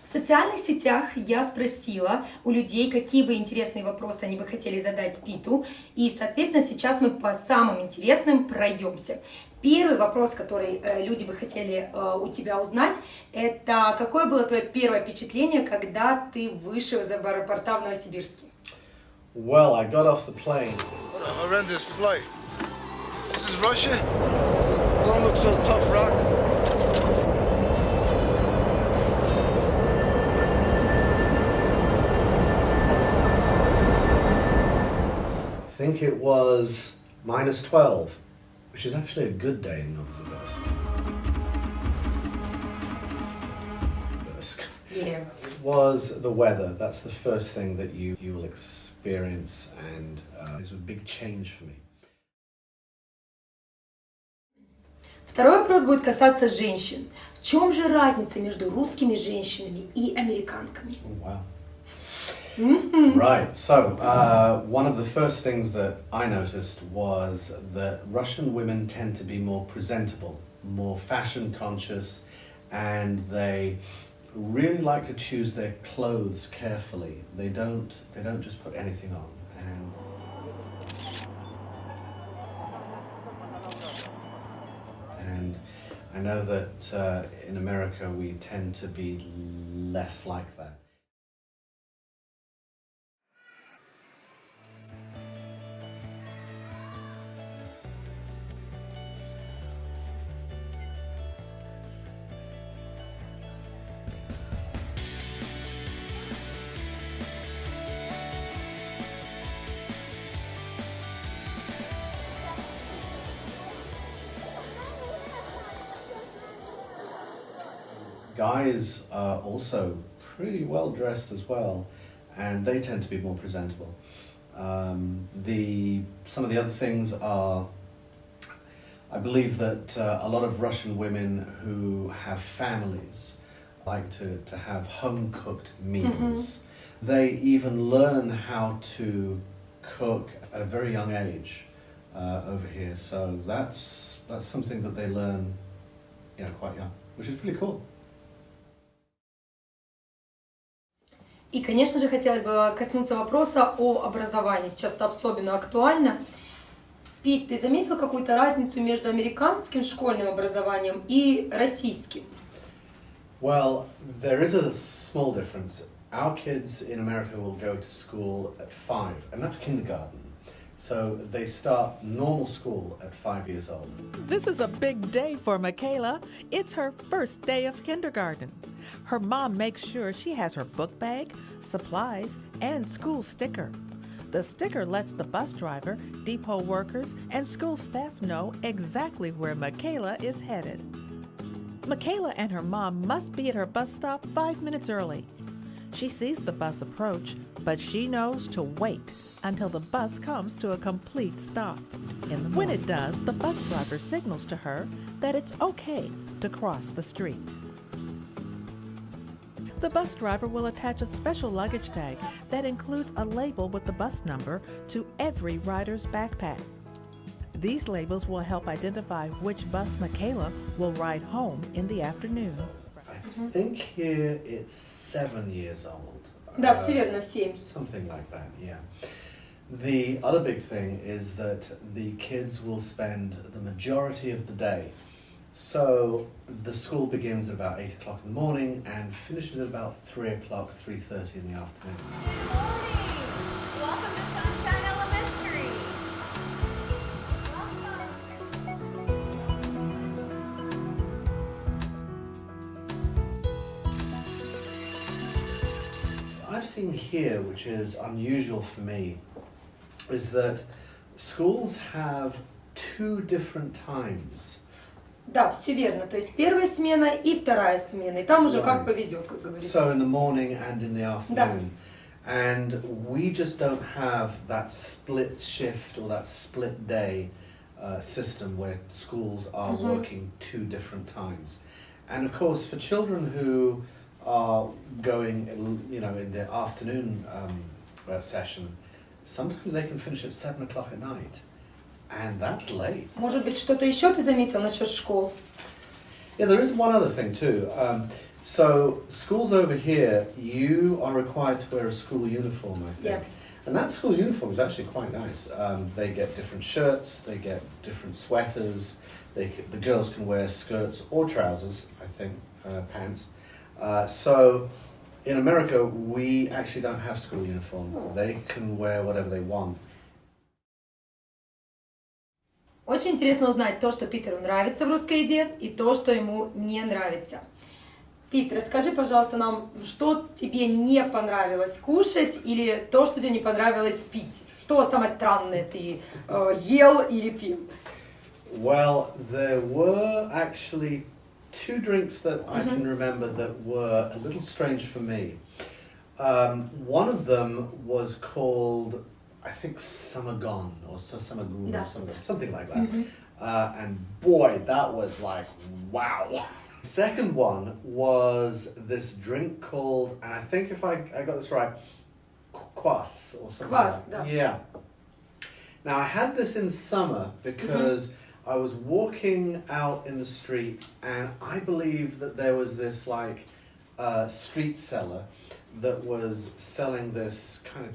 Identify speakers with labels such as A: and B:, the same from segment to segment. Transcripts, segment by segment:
A: В социальных сетях я спросила у людей, какие бы интересные вопросы они бы хотели задать Питу, и, соответственно, сейчас мы по самым интересным пройдемся. Первый вопрос, который люди бы хотели у тебя узнать, это какое было твое первое впечатление, когда ты вышел из аэропорта в Новосибирске?
B: Well, I got off the plane.
C: What a horrendous flight. This is Russia? Don't look so tough, Rock.
B: I think it was -12, which is actually a good day in Novosibirsk.
A: Yeah.
B: It was the weather. That's the first thing that you will experience, and it was a big change for me.
A: Второй вопрос будет касаться женщин. В чем же разница между русскими женщинами и американками?
B: Oh, wow. Right, so one of the first things that I noticed was that Russian women tend to be more presentable, more fashion conscious, and they really like to choose their clothes carefully. They don't just put anything on. And I know that in America we tend to be less like that. Guys are also pretty well dressed as well, and they tend to be more presentable. Some of the other things are, I believe that a lot of Russian women who have families like to have home-cooked meals. They even learn how to cook at a very young age over here, so that's something that they learn, quite young, which is pretty cool.
A: И, конечно же, хотелось бы коснуться вопроса о образовании. Сейчас это особенно актуально. Пит, ты заметил какую-то разницу между американским школьным образованием и российским?
B: Well, there is a small difference. Our kids in America will go to school at 5, and that's kindergarten. So they start normal school at 5 years old.
D: This is a big day for Michaela. It's her first day of kindergarten. Her mom makes sure she has her book bag, supplies, and school sticker. The sticker lets the bus driver, depot workers, and school staff know exactly where Michaela is headed. Michaela and her mom must be at her bus stop 5 minutes early. She sees the bus approach, but she knows to wait until the bus comes to a complete stop. And when it does, the bus driver signals to her that it's okay to cross the street. The bus driver will attach a special luggage tag that includes a label with the bus number to every rider's backpack. These labels will help identify which bus Michaela will ride home in the afternoon.
B: I think here it's 7 years old.
A: Да, все верно, в 7.
B: Something like that, yeah. The other big thing is that the kids will spend the majority of the day. So the school begins at about 8 o'clock in the morning and finishes at about 3 o'clock, 3:30 in the afternoon.
E: Good morning. Welcome to Sunshine Elementary.
B: What I've seen here, which is unusual for me, is that schools have 2 different times.
A: Да, все верно. То есть первая смена и вторая смена. И там уже как повезет, как говорится.
B: So in the morning and in the afternoon.
A: Да.
B: And we just don't have that split shift or that split day system where schools are working 2 different times. And of course, for children who are going, in the afternoon session, sometimes they can finish at 7 o'clock at night. And that's late.
A: Может быть, что-то еще ты заметил насчет школ?
B: Yeah, there is one other thing too. So schools over here, you are required to wear a school uniform, I think.
A: Yeah.
B: And that school uniform is actually quite nice. They get different shirts, they get different sweaters. The girls can wear skirts or trousers, I think, pants. So in America, we actually don't have school uniform. They can wear whatever they want.
A: Очень интересно узнать то, что Питеру нравится в русской еде, и то, что ему не нравится. Пит, расскажи, пожалуйста, нам, что тебе не понравилось кушать или то, что тебе не понравилось пить? Что вот самое странное ты ел или пил?
B: Well, there were actually two drinks that I can remember that were a little strange for me. One of them was called, I think, Samagon or Samagoon or something like that. And boy, that was like, wow. The second one was this drink called, and I think if I got this right, kvass or something like that. Yeah. Now I had this in summer because I was walking out in the street and I believe that there was this like street seller that was selling this kind of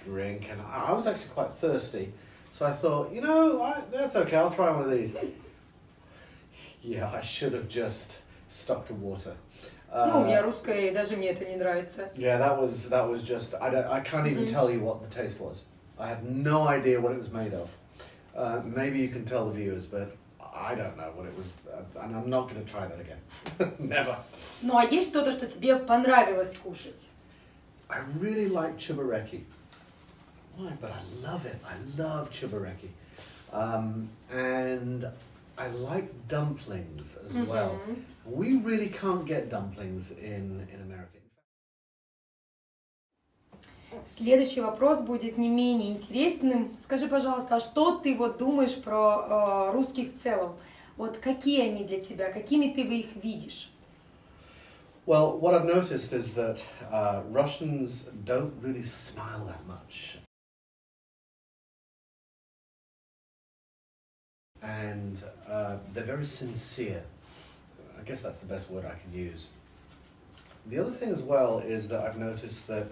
B: drink, and I was actually quite thirsty. So I thought, you know, that's okay, I'll try one of these. Yeah, I should have just stuck to water.
A: Ну, я русская, и даже мне это не нравится.
B: Yeah, that was just, I can't even tell you what the taste was. I have no idea what it was made of. Maybe you can tell the viewers, but I don't know what it was, and I'm not going to try that again. Never.
A: Ну, а есть что-то, что тебе понравилось кушать?
B: I really like chubareki. Why? But I love it. I love chubareki. And I like dumplings as well. We really can't get dumplings in America.
A: Следующий вопрос будет не менее интересным. Скажи, пожалуйста, а что ты вот думаешь про русских в целом? Вот какие они для тебя, какими ты их видишь?
B: Well, what I've noticed is that Russians don't really smile that much. And they're very sincere. I guess that's the best word I can use. The other thing as well is that I've noticed that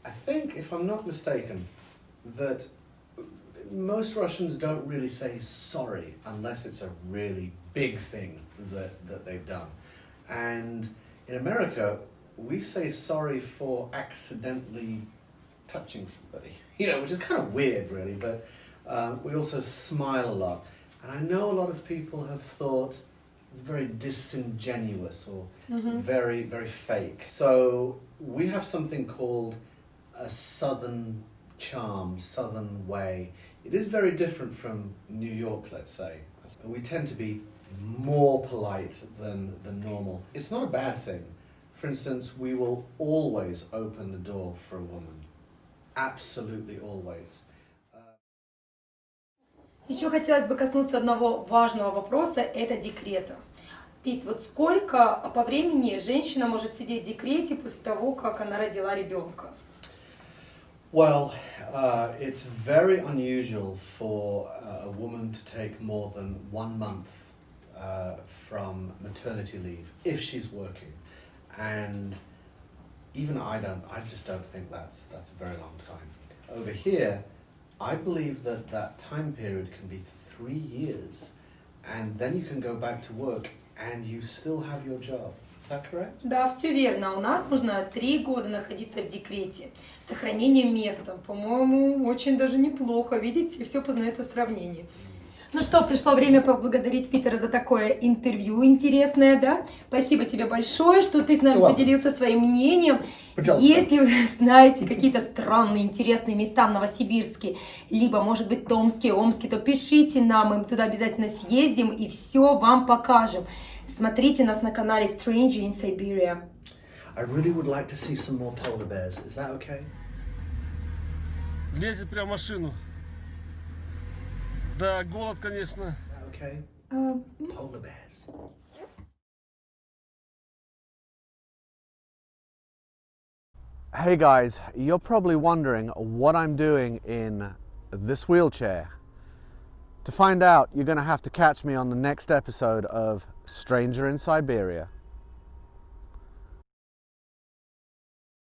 B: I think, if I'm not mistaken, that most Russians don't really say sorry unless it's a really big thing that they've done. And in America, we say sorry for accidentally touching somebody, you know, which is kind of weird really, but we also smile a lot. And I know a lot of people have thought very disingenuous or very, very fake. So we have something called a southern charm, southern way. It is very different from New York, let's say. We tend to be more polite than normal. It's not a bad thing. For instance, we will always open the door for a woman. Absolutely always.
A: Еще хотелось бы коснуться одного важного вопроса, это декрета. Пить, вот сколько по времени женщина может сидеть в декрете после того, как она родила ребенка?
B: Well, it's very unusual for a woman to take more than 1 month from maternity leave if she's working, and even I just don't think that's a very long time. Over here, I believe that time period can be 3 years, and then you can go back to work and you still have your job. Is that correct?
A: Да, все верно. У нас нужно 3 года находиться в декрете. Сохранение места, по-моему, очень даже неплохо. Видите, все познается в сравнении. Ну что, пришло время поблагодарить Питера за такое интервью интересное, да? Спасибо тебе большое, что ты с нами поделился своим мнением.
B: Пожалуйста.
A: Если вы знаете какие-то странные, интересные места в Новосибирске, либо, может быть, Томске, Омске, то пишите нам, мы туда обязательно съездим и все вам покажем. Смотрите нас на канале Stranger in Siberia.
B: I really would like to see some more polar bears. Is that okay?
F: Лезет прямо в машину. Да, голод, конечно.
B: Is that okay? Polar bears. Hey guys, you're probably wondering what I'm doing in this wheelchair. To find out, you're going to have to catch me on the next episode of Stranger in Siberia.